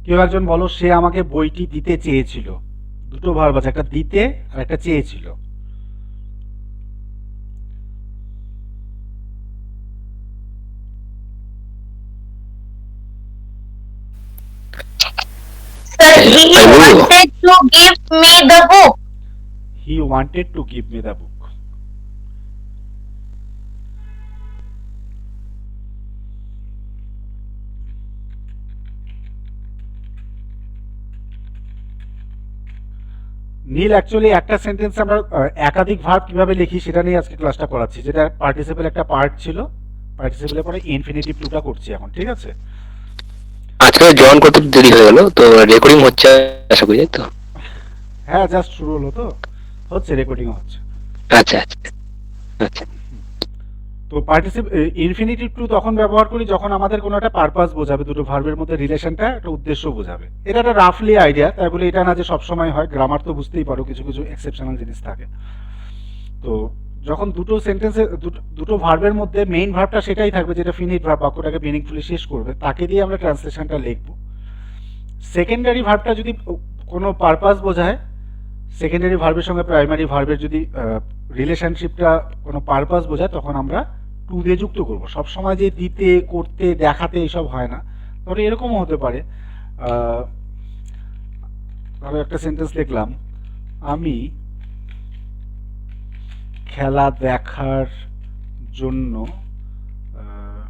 কেউ একজন বলো সে আমাকে বইটি দিতে চেয়েছিল। দুটো ভার্ব আছে, একটা দিতে আর একটা চেয়েছিল। Sir, he I will. wanted to give me the book. He wanted to give me the book. Neel actually একটা সেন্টেন্স আমরা একাধিক ভার্ব কিভাবে লিখি সেটা নিয়ে আজকে ক্লাসটা করাচ্ছি, যেটা পার্টিসিপেল একটা পার্ট ছিল। পার্টিসিপেলের পরে ইনফিনিটিভ টুটা করছি এখন, ঠিক আছে? আজকে জয়েন করতে দেরি হয়ে গেল তো, রেকর্ডিং হচ্ছে আশা করি, তাই তো? হ্যাঁ, জাস্ট শুরু হলো তো, হচ্ছে রেকর্ডিং হচ্ছে। আচ্ছা আচ্ছা আচ্ছা। তো পার্টিসিপেট ইনফিনিটিভ টু তখন ব্যবহার করি যখন আমাদের কোনো একটা পারপাস বোঝাবে, দুটো ভার্বের মধ্যে রিলেশনটা একটা উদ্দেশ্য বোঝাবে। এটা একটা রাফলি আইডিয়া, তাই বলে এটা না যে সবসময় হয়, গ্রামার তো বুঝতেই পারো কিছু কিছু এক্সেপশনাল জিনিস থাকে। তো যখন দুটো সেন্টেন্সে দুটো ভার্বের মধ্যে মেইন ভার্বটা সেটাই থাকবে যেটা ফিনিট ভার্ব, বাক্যটাকে মিনিংফুলি শেষ করবে, তাকে দিয়ে আমরা ট্রান্সলেশনটা লিখবো। সেকেন্ডারি ভার্বটা যদি কোনো পারপাস বোঝায়, সেকেন্ডারি ভার্বের সঙ্গে প্রাইমারি ভার্বের যদি রিলেশনশিপটা কোনো পারপাস বোঝায়, তখন আমরা টু দিয়ে যুক্ত করব। সব সময় যে দিতে, করতে, দেখাতে এইসব হয় না। ধরো এরকমও হতে পারে, আহ, ধরো একটা সেন্টেন্স লিখলাম, আমি খেলা দেখার জন্য আহ,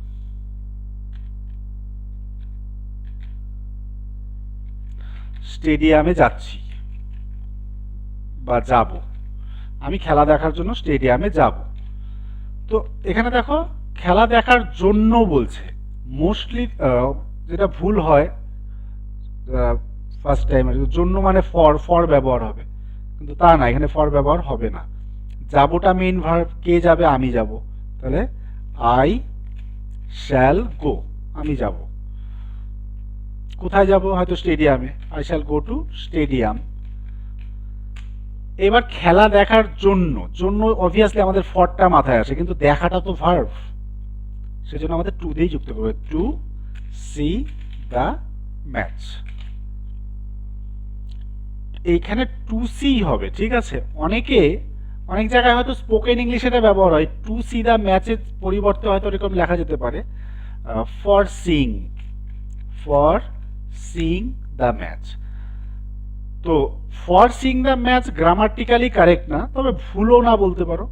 স্টেডিয়ামে যাচ্ছি বা যাব। আমি খেলা দেখার জন্য স্টেডিয়ামে যাব। তো এখানে দেখো, খেলা দেখার জন্য বলছে। মোস্টলি যেটা ভুল হয় ফার্স্ট টাইম, জন্য মানে ফর ফর ব্যবহার হবে, কিন্তু তা না, এখানে ফর ব্যবহার হবে না। যাবোটা মেইন ভার্ব, কে যাবে, আমি যাব। তাহলে আই শ্যাল গো, আমি যাব। কোথায় যাব? হয়তো স্টেডিয়ামে, I shall go to stadium. এবার খেলা দেখার জন্য, জন্য অবভিয়াসলি আমাদের ফরটা মাথায় আসে, কিন্তু দেখাটা তো ভার্ব, সেজন্য আমাদের টু দিয়েই যুক্ত করবে, টু সি দ্য ম্যাচ। এইখানে টু সি হবে, ঠিক আছে? অনেকে অনেক জায়গায় হয়তো স্পোকেন ইংলিশ এটা ব্যবহার হয়, টু সি দ্য ম্যাচের পরিবর্তে হয়তো এরকম লেখা যেতে পারে for sing, for sing the match. তো for sing the match grammatically correct না, তবে ভুলও না বলতে পারো,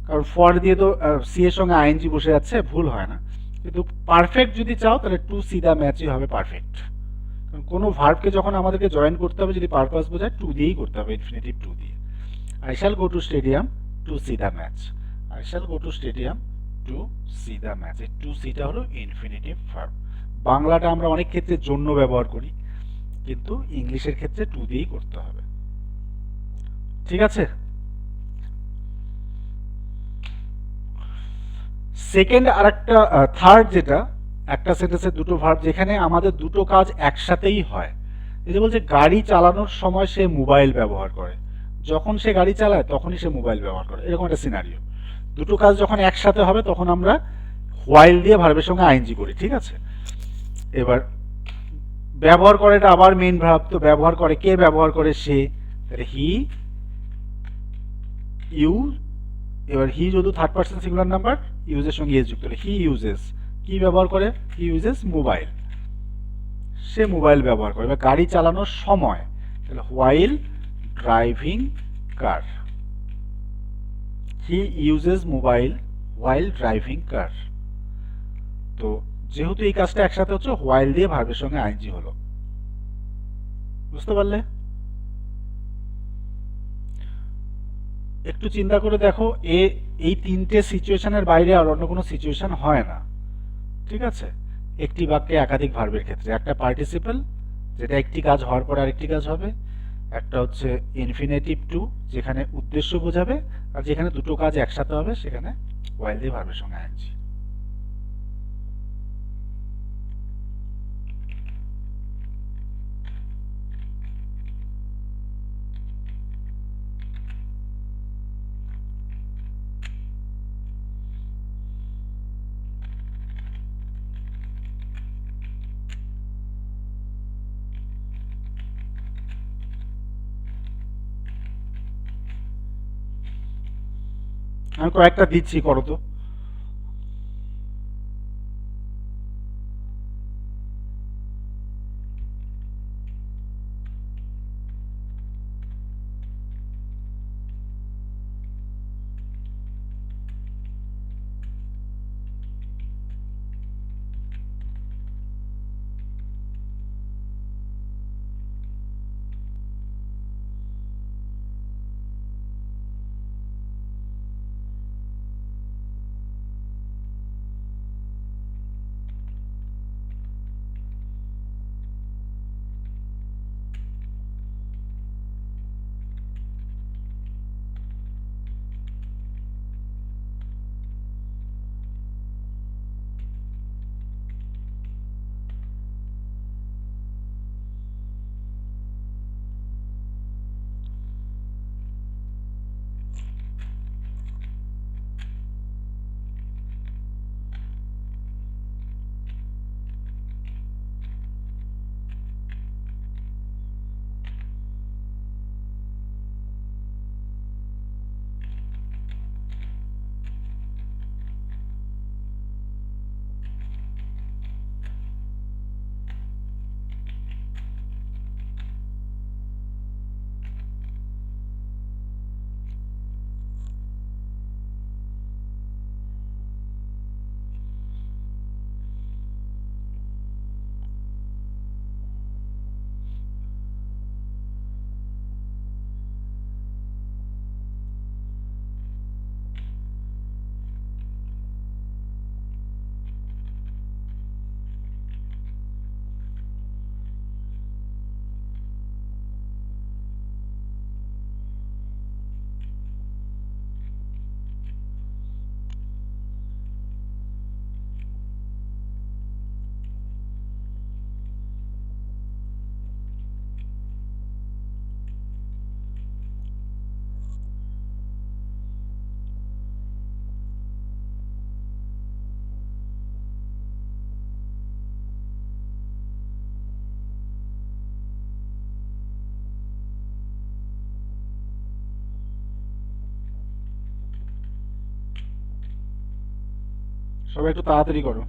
কারণ ফর দিয়ে তো সি এর সঙ্গে আইএনজি বসে যাচ্ছে, ভুল হয় না। কিন্তু পারফেক্ট যদি চাও তাহলে টু সি দ্য ম্যাচই হবে পারফেক্ট। কারণ কোনো ভার্বকে যখন আমাদেরকে জয়েন করতে হবে, যদি পারপাস বোঝায়, টু দিয়েই করতে হবে, ইনফিনিটিভ টু দিয়ে। I shall go to stadium to see the match. I shall go to stadium to see the match. এই টু সিটা হলো ইনফিনিটিভ ভার্ব। বাংলাটা আমরা অনেক ক্ষেত্রে জন্য ব্যবহার করি, কিন্তু ইংলিশের ক্ষেত্রে টু দিয়েই করতে হবে, ঠিক আছে? সেকেন্ড আর একটা থার্ড, যেটা একটা সেন্টেন্সে দুটো ভার্ব যেখানে আমাদের দুটো কাজ একসাথেই হয়। এই যে বলছে গাড়ি চালানোর সময় সে মোবাইল ব্যবহার করে, যখন সে গাড়ি চালায় তখনই সে মোবাইল ব্যবহার করে, এরকম একটা সিনারিও। দুটো কাজ যখন একসাথে হবে তখন আমরা হোয়াইল দিয়ে ভার্বের সঙ্গে আইএনজি করি, ঠিক আছে? এবার ব্যবহার করে, এটা আবার মেইন ভার্ব, তো ব্যবহার করে কে? ব্যবহার করে সে, তাহলে হি, ইউ। এবার হি যেহেতু থার্ড পার্সন সিঙ্গুলার নাম্বার, ইউজের সঙ্গে ইউজ যুক্ত হলে হি ইউজেস। কি ব্যবহার করে? হি ইউজেস মোবাইল, সে মোবাইল ব্যবহার করে। এবার গাড়ি চালানোর সময়, তাহলে while driving car, he uses mobile while driving car. তো যেহেতু এই কাজটা একসাথে হচ্ছে, হোয়াইল দিয়ে ভার্বের সঙ্গে আইএনজি হলো। বুঝতে পারলে? একটু চিন্তা করে দেখো, এই তিনটে সিচুয়েশনের বাইরে আর অন্য কোনো সিচুয়েশন হয় না, ঠিক আছে? একটি বাক্যে একাধিক ভার্বের ক্ষেত্রে একটা পার্টিসিপল, যেটা একটি কাজ হওয়ার পর আরেকটি কাজ হবে। একটা হচ্ছে ইনফিনিটিভ টু, যেখানে উদ্দেশ্য বোঝাবে, আর যেখানে দুটো কাজ একসাথে হবে সেখানে ওয়াইল দিয়ে ভার্বের সঙ্গে আইএনজি। আমি কয়েকটা দিচ্ছি, করো তো। সবাই একটু তাড়াতাড়ি করো।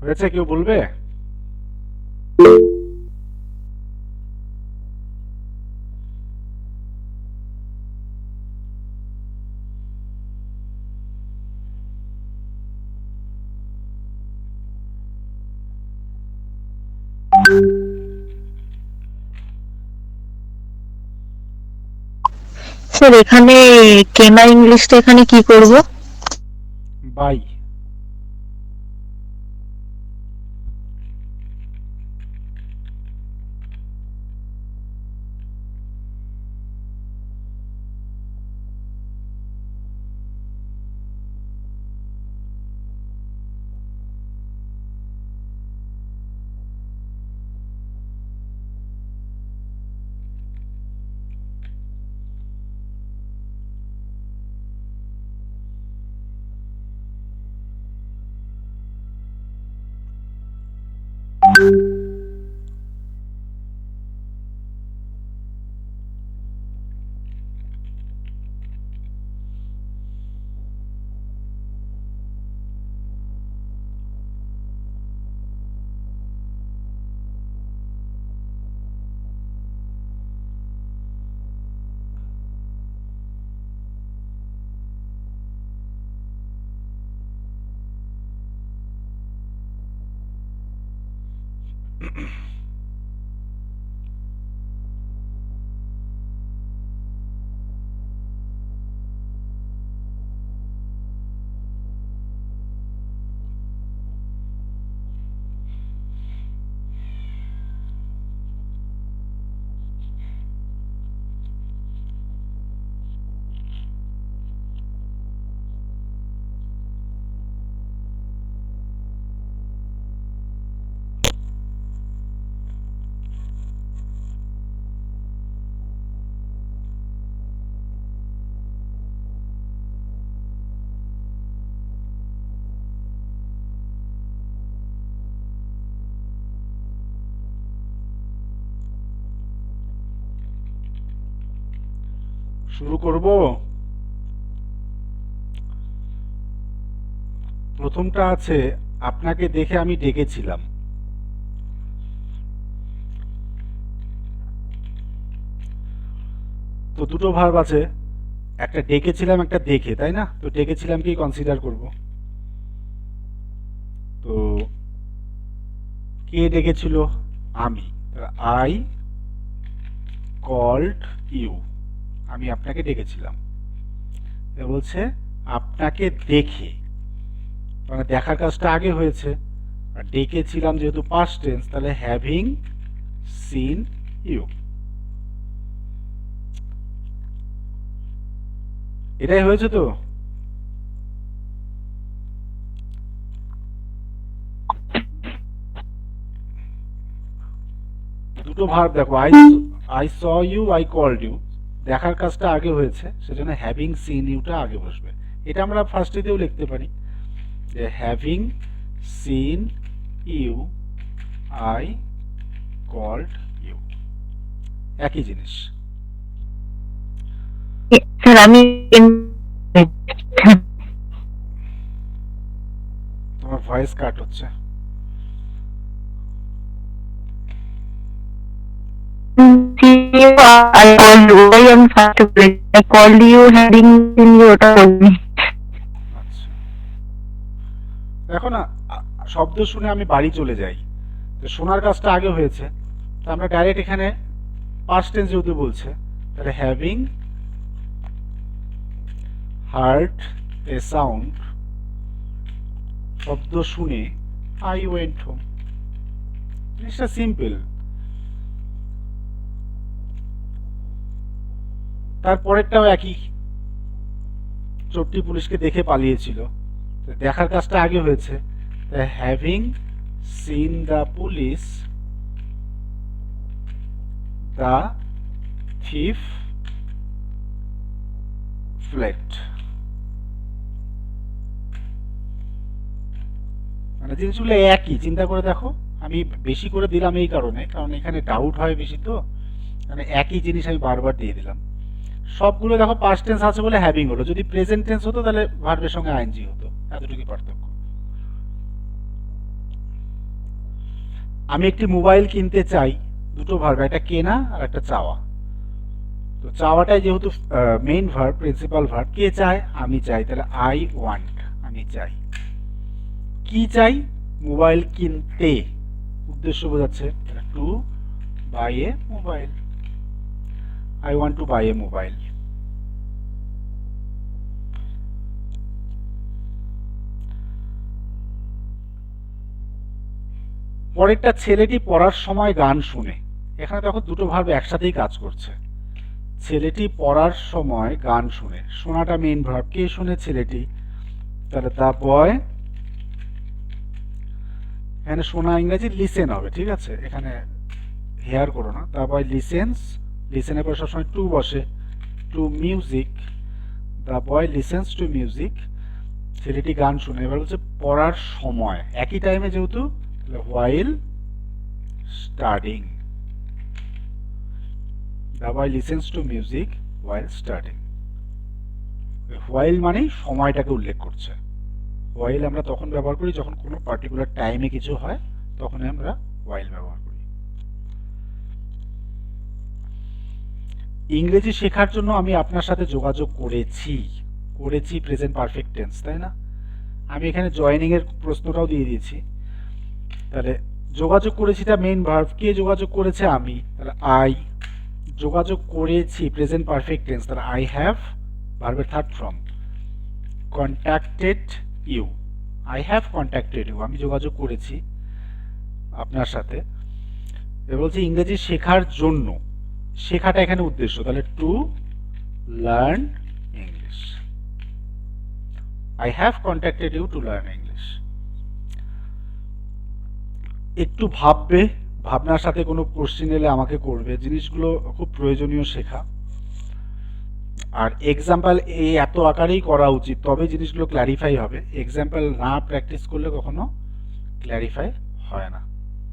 হয়েছে, কেউ বলবে? স্যার এখানে কেনা ইংলিশটা এখানে কি করব? বাই। শুরু করব। প্রথমটা আছে, আপনাকে দেখে আমি ডেকেছিলাম। তো দুটো ভার্ব আছে, একটা ডেকেছিলাম একটা দেখে, তাই না? তো ডেকেছিলাম কি কনসিডার করব। তো কে ডেকেছিল? আমি। আই কল্ড ইউ, আমি আপনাকে ডেকেছিলাম। বলছে আপনাকে দেখে, মানে দেখার কাজটা আগে হয়েছে, আর ডেকেছিলাম যেহেতু পাস্ট টেন্স, তাহলে হ্যাভিং সিন ইউ। এটাই হয়েছে তো? দুটো ভার্ব দেখো, I saw you, I called you, দেখার কাজটা আগে হয়েছে, সেজন্য হ্যাভিং সিন ইউটা আগে বসবে। এটা আমরা ফার্স্টে দিয়েও লিখতে পারি যে having seen you, I called you, একই জিনিস। স্যার আমি তোমার ভয়েস কাট হচ্ছে। I called you. I am fast. I called you having seen you. ওটা বলিনি। আচ্ছা, দেখো না, শব্দ শুনে আমি বাড়ি চলে যাই, তো শোনার কাজটা আগে হয়েছে, তো আমরা ডাইরেক্ট এখানে পাস্ট টেন্স যেহেতু বলছে, তাহলে হ্যাভিং হার্ড এ সাউন্ড, শব্দ শুনে আই ওয়েন্ট হোম। জিনিসটা সিম্পল। তারপরেরটাও একই, চোরটি পুলিশকে দেখে পালিয়েছিল, দেখার কাজটা আগে হয়েছে, having seen the police the thief fled. মানে জিনিসগুলো একই, চিন্তা করে দেখো। আমি বেশি করে দিলাম এই কারণে, কারণ এখানে ডাউট হয় বেশি, তো মানে একই জিনিস আমি বারবার দিয়ে দিলাম। সবগুলো দেখো পাস্ট টেন্স আছে বলে হ্যাভিং হলো, যদি প্রেজেন্ট টেন্স হতো তাহলে ভার্বের সঙ্গে আইএনজি হতো, এতটুকুই পার্থক্য। আমি একটি মোবাইল কিনতে চাই, দুটো ভার্ব, একটা কেনা আর একটা চাওয়া। তো চাওয়াটাই যেহেতু মেইন ভার্ব, প্রিন্সিপাল ভার্ব, কে চায়, আমি চাই, তাহলে আই ওয়ান্ট, আমি চাই। কি চাই, মোবাইল কিনতে, উদ্দেশ্য বোঝাচ্ছে, to buy a mobile, I want to buy a mobile. পরেরটা, ছেলেটি পড়ার সময় গান শুনে। এখানে দেখো দুটো ভার্ব একসাথেই কাজ করছে। ছেলেটি পড়ার সময় গান শুনে, শোনাটা মেইন ভার্ব, কে শুনে, ছেলেটি, তাহলে দ্য বয়, এখানে শোনা ইংরেজি লিসেন হবে, ঠিক আছে, এখানে হেয়ার করো না। দ্য বয় লিসেন্স, লিসেনের পর সবসময় টু বসে, to music, the boy listens to music, ছেলেটি গান শুনে। এবার হচ্ছে পড়ার সময়, একই টাইমে যেহেতু, while studying, the boy listens to music while studying. While মানেই সময়টাকে উল্লেখ করছে। হোয়াইল আমরা তখন ব্যবহার করি যখন কোনো পার্টিকুলার টাইমে কিছু হয়, তখন আমরা হোয়াইল ব্যবহার করি। ইংরেজি শেখার জন্য আমি আপনার সাথে যোগাযোগ করেছি, করেছি প্রেজেন্ট পারফেক্ট টেন্স, তাই না? আমি এখানে জয়েনিং এর প্রশ্নটাও দিয়ে দিয়েছি। তাহলে যোগাযোগ করেছিটা মেইন ভার্ব, কে যোগাযোগ করেছে, আমি, তাহলে আই। যোগাযোগ করেছি প্রেজেন্ট পারফেক্ট টেন্স, তাহলে আই হ্যাভ, ভার্বের third form, contacted you, I have contacted you, আমি যোগাযোগ করেছি আপনার সাথে। এবার বলছি ইংরেজি শেখার জন্য, শেখাটা এখানে উদ্দেশ্য, তাহলে to learn English, I have contacted you to learn English. একটু ভাববে, ভাবনার সাথে কোনো কোশ্চেন এলে আমাকে করবে, জিনিসগুলো খুব প্রয়োজনীয় শেখা। আর এক্সাম্পল এই এত আকারেই করা উচিত, তবে জিনিসগুলো ক্ল্যারিফাই হবে। এক্সাম্পল না প্র্যাকটিস করলে কখনো ক্ল্যারিফাই হয় না।